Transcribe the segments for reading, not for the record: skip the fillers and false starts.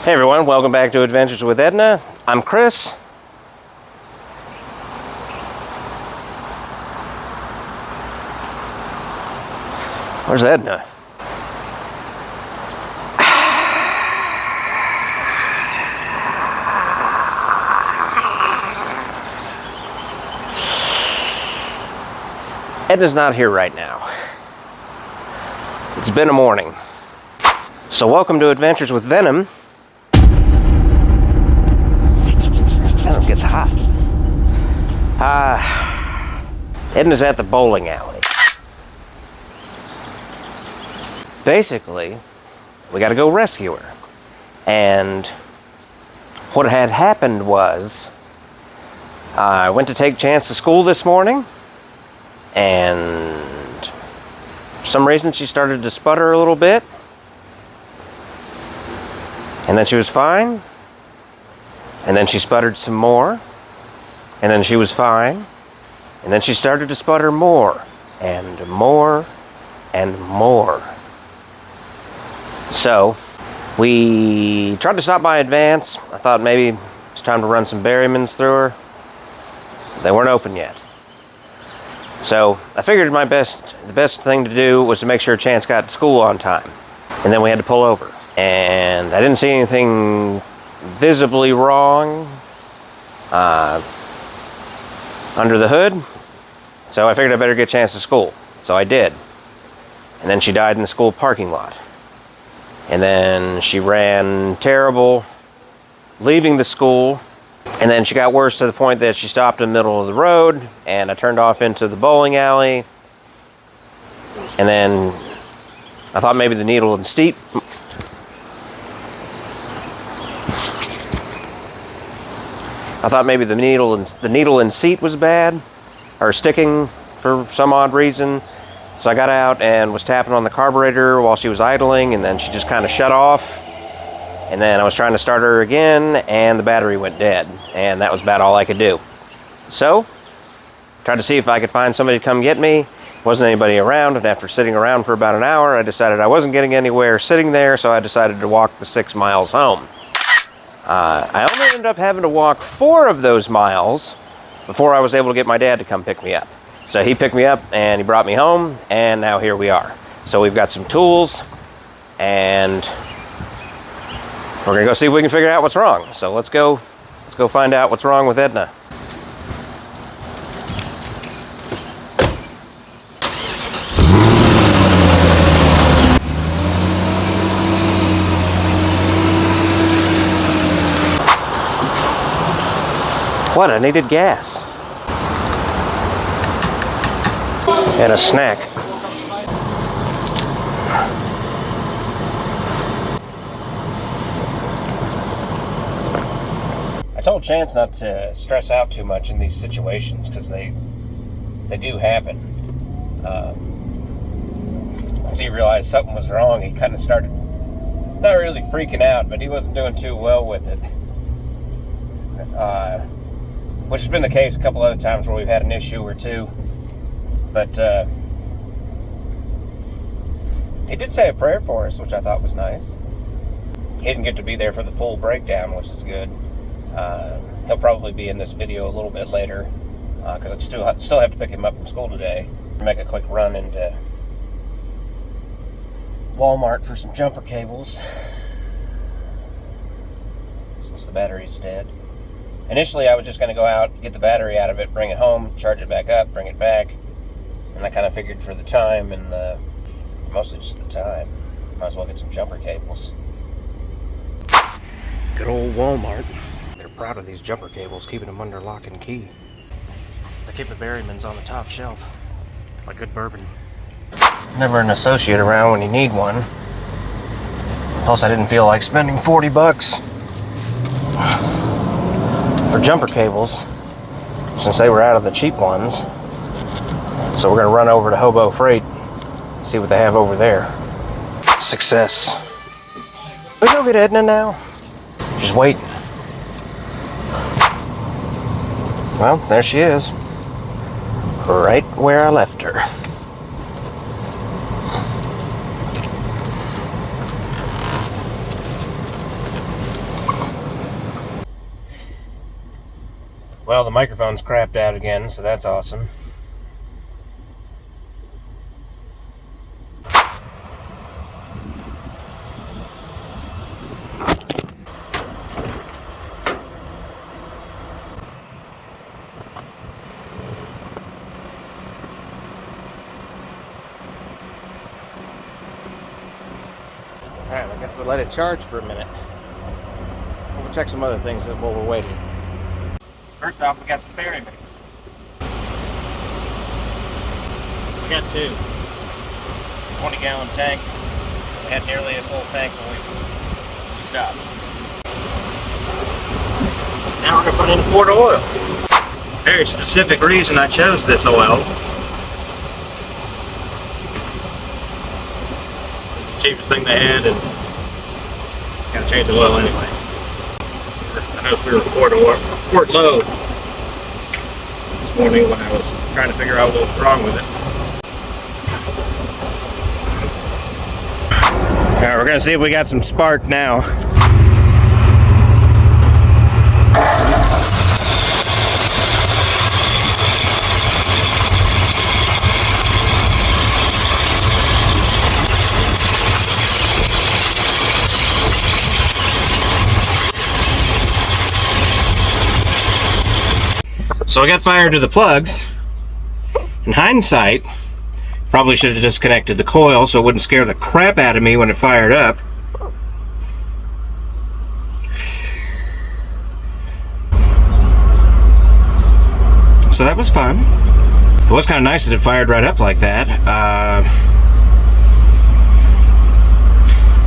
Hey everyone, welcome back to Adventures with Edna. I'm Chris. Where's Edna? Edna's not here right now. It's been a morning. So welcome to Adventures with Venom. It gets hot. Edna's at the bowling alley. Basically, we got to go rescue her. And what had happened was, I went to take Chance to school this morning, and for some reason she started to sputter a little bit. And then she was fine. And then she sputtered some more. And then she was fine. And then she started to sputter more. And more. And more. So, we tried to stop by Advance. I thought maybe it's time to run some Berrymans through her. They weren't open yet. So, I figured the best thing to do was to make sure Chance got to school on time. And then we had to pull over. And I didn't see anything visibly wrong under the hood, so I figured I better get Chance to school. So I did. And then she died in the school parking lot. And then she ran terrible leaving the school, and then she got worse to the point that she stopped in the middle of the road, and I turned off into the bowling alley. And then I thought maybe the needle and seat the needle and seat was bad, or sticking for some odd reason. So I got out and was tapping on the carburetor while she was idling, and then she just kind of shut off. And then I was trying to start her again, and the battery went dead, and that was about all I could do. So, tried to see if I could find somebody to come get me. Wasn't anybody around, and after sitting around for about an hour, I decided I wasn't getting anywhere sitting there, so I decided to walk the 6 miles home. I only ended up having to walk 4 of those miles before I was able to get my dad to come pick me up. So he picked me up and he brought me home, and now here we are. So we've got some tools, and we're gonna go see if we can figure out what's wrong. So let's go find out what's wrong with Edna. What? I needed gas. And a snack. I told Chance not to stress out too much in these situations because they do happen. Once he realized something was wrong, he kind of started not really freaking out, but he wasn't doing too well with it. Which has been the case a couple other times where we've had an issue or two. But he did say a prayer for us, which I thought was nice. He didn't get to be there for the full breakdown, which is good. He'll probably be in this video a little bit later, because I still have to pick him up from school today. Make a quick run into Walmart for some jumper cables, since the battery's dead. Initially, I was just going to go out, get the battery out of it, bring it home, charge it back up, bring it back. And I kind of figured for the time and mostly just the time, might as well get some jumper cables. Good old Walmart. They're proud of these jumper cables, keeping them under lock and key. They keep the Berrymans on the top shelf, like good bourbon. Never an associate around when you need one. Plus, I didn't feel like spending $40 for jumper cables, since they were out of the cheap ones. So we're gonna run over to Hobo Freight, see what they have over there. Success. We go get Edna now? Just waiting. Well, there she is. Right where I left her. Well, the microphone's crapped out again, so that's awesome. Alright, I guess we'll let it charge for a minute. We'll check some other things while we're waiting. First off, we got some bearing mix. We got two. 20-gallon tank. We had nearly a full tank when we stopped. Now we're going to put in a quart of oil. Very specific reason I chose this oil. It's the cheapest thing they had, and got to change the oil anyway. I noticed we were a quart low this morning when I was trying to figure out what was wrong with it. Alright, we're going to see if we got some spark now. So I got fired to the plugs. In hindsight, probably should have disconnected the coil so it wouldn't scare the crap out of me when it fired up. So that was fun. It was kind of nice that it fired right up like that.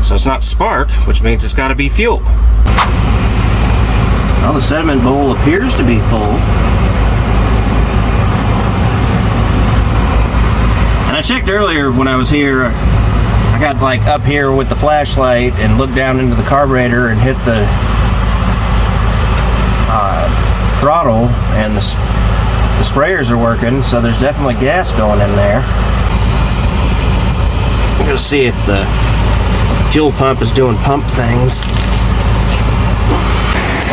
So it's not spark, which means it's got to be fuel. Well, the sediment bowl appears to be full. And I checked earlier when I was here. I got like up here with the flashlight and looked down into the carburetor and hit the throttle, and the sprayers are working, so there's definitely gas going in there. I'm going to see if the fuel pump is doing pump things.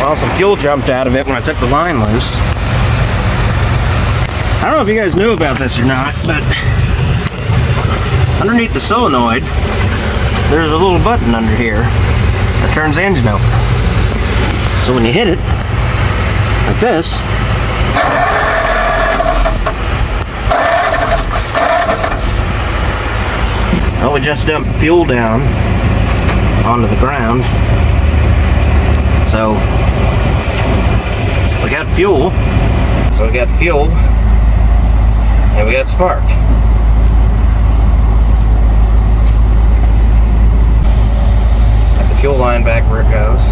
Well, some fuel jumped out of it when I took the line loose. I don't know if you guys knew about this or not, but underneath the solenoid, there's a little button under here that turns the engine over. So when you hit it, like this, well, we just dumped fuel down onto the ground. So we got fuel. So we got fuel and we got spark. Got the fuel line back where it goes.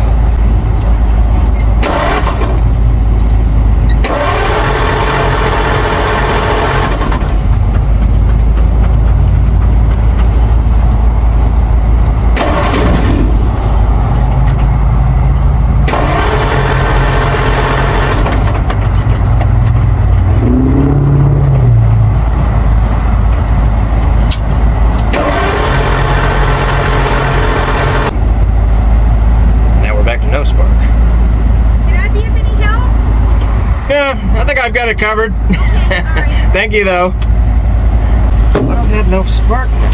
I think I've got it covered. Okay, all right. Thank you, though. I don't have no spark now.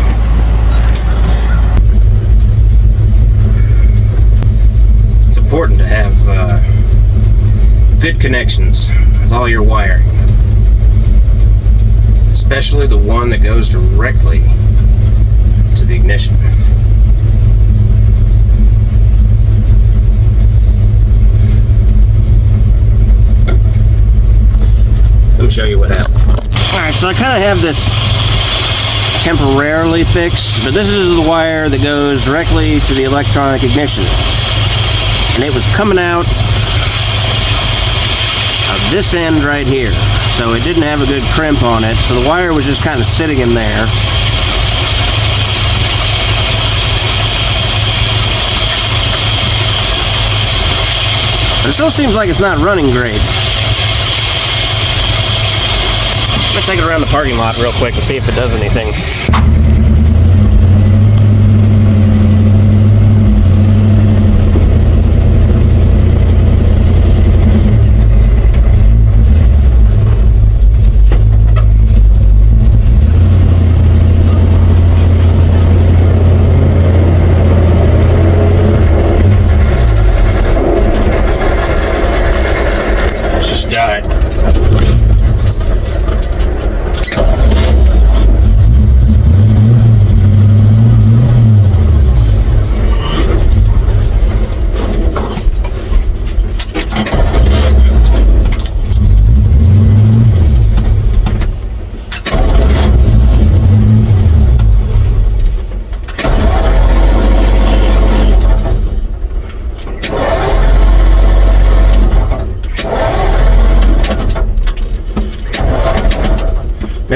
It's important to have good connections with all your wiring, especially the one that goes directly to the ignition. Let me show you what happened. Alright, so I kind of have this temporarily fixed, but this is the wire that goes directly to the electronic ignition. And it was coming out of this end right here. So it didn't have a good crimp on it, so the wire was just kind of sitting in there. But it still seems like it's not running great. I'm going to take it around the parking lot real quick and see if it does anything.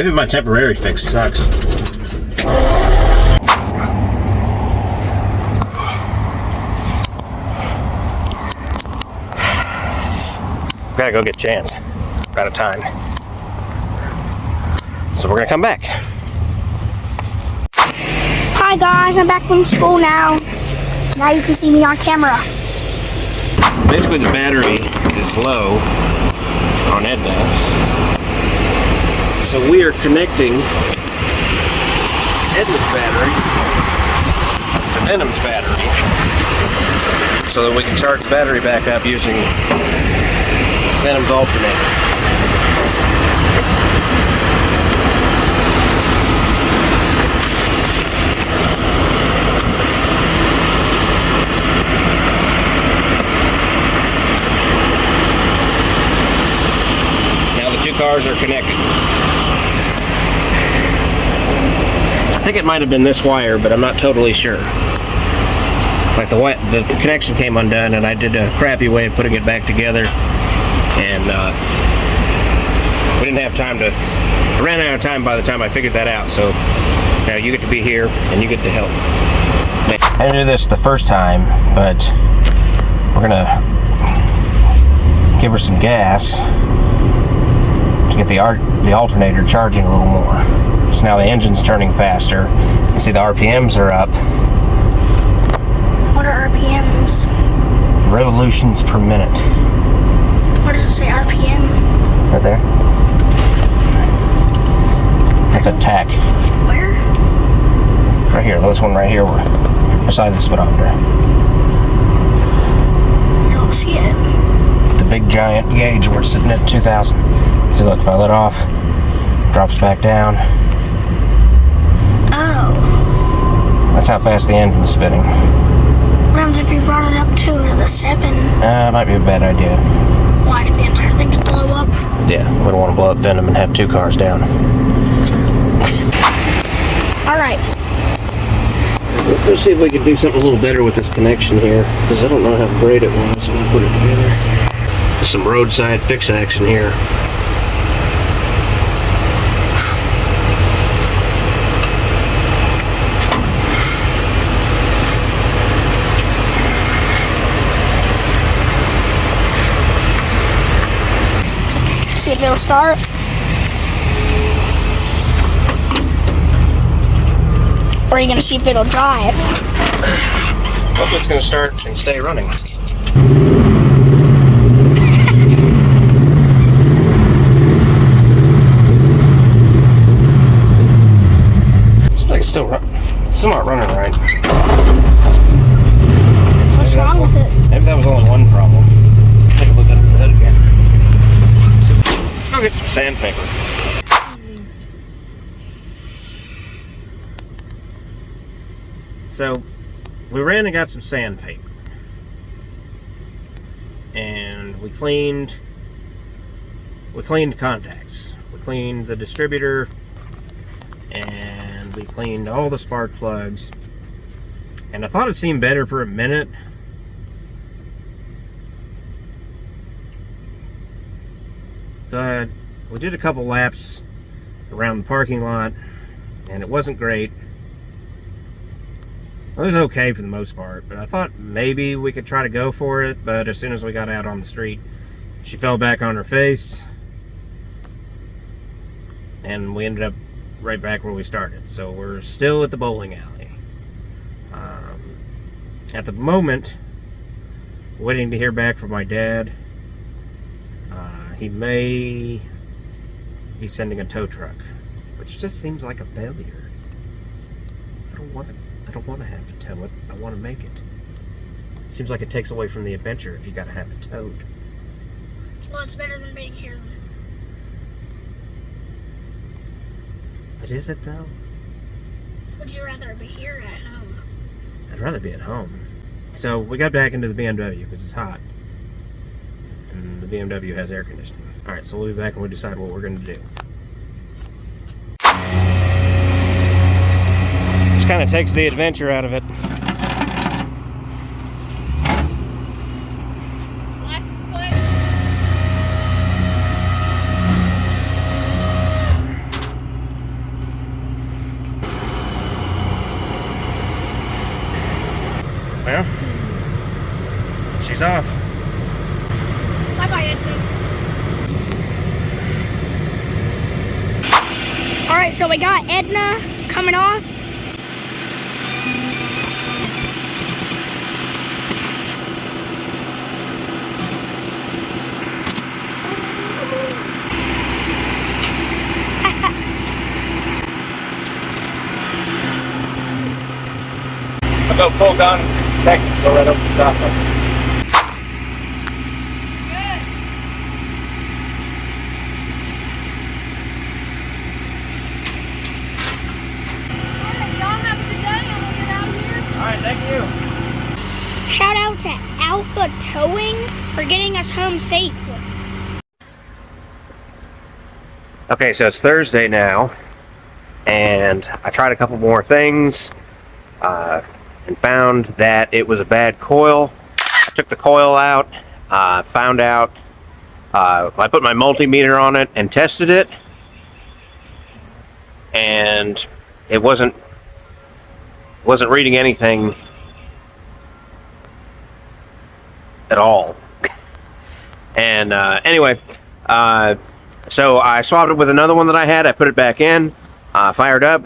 Maybe my temporary fix sucks. Gotta go get Chance. We're out of time. So we're gonna come back. Hi guys, I'm back from school now. Now you can see me on camera. Basically the battery is low on Edna. So we are connecting Edna's battery to Venom's battery so that we can charge the battery back up using Venom's alternator. Cars are connected. I think it might have been this wire, but I'm not totally sure. Like the connection came undone, and I did a crappy way of putting it back together, and we didn't have time to. I ran out of time by the time I figured that out. So now you get to be here, and you get to help. I didn't do this the first time, but we're gonna give her some gas to get the alternator charging a little more. So now the engine's turning faster. You see the RPMs are up. What are RPMs? Revolutions per minute. What does it say, RPM? Right there. That's a tack. Where? Right here. This one right here. Beside the speedometer. I don't see it. The big giant gauge where it's sitting at 2,000. See, look, if I let off, it drops back down. Oh. That's how fast the engine's spinning. What happens if you brought it up to the 7? Might be a bad idea. Why did the entire thing could blow up? Yeah, we don't want to blow up Venom and have 2 cars down. Alright. Let's see if we can do something a little better with this connection here, because I don't know how great it was when I put it together. There's some roadside fix action here. See if it'll start. Or are you going to see if it'll drive? Hopefully it's going to start and stay running. Seems like it's still not running right. What's wrong with it? Maybe that was only one problem. Take a look at it again. Let's go get some sandpaper. So, we ran and got some sandpaper. And we cleaned contacts. We cleaned the distributor, and we cleaned all the spark plugs. And I thought it seemed better for a minute. But we did a couple laps around the parking lot, and it wasn't great. It was okay for the most part, but I thought maybe we could try to go for it, but as soon as we got out on the street, she fell back on her face, and we ended up right back where we started. So we're still at the bowling alley. At the moment, waiting to hear back from my dad. He may be sending a tow truck, which just seems like a failure. I don't want to have to tow it. I want to make it. Seems like it takes away from the adventure if you got to have it towed. Well, it's better than being here. But is it though? Would you rather be here or at home? I'd rather be at home. So we got back into the BMW because it's hot. And the BMW has air conditioning. Alright, so we'll be back when we decide what we're going to do. Just kind of takes the adventure out of it. License plate. she's off. Bye-bye, Edna. Alright, so we got Edna coming off. I'll go full gun in 60 seconds, so right up the top of it. Shout out to Alpha Towing for getting us home safely. Okay, so it's Thursday now, and I tried a couple more things and found that it was a bad coil. I took the coil out, found out, I put my multimeter on it and tested it, and it wasn't reading anything at all. And anyway, so I swapped it with another one that I had. I put it back in, fired up,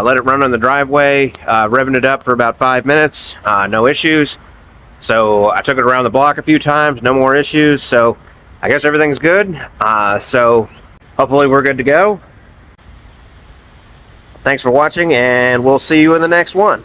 let it run on the driveway, revving it up for about 5 minutes, no issues. So I took it around the block a few times, no more issues. So I guess everything's good. So hopefully we're good to go. Thanks for watching, and we'll see you in the next one.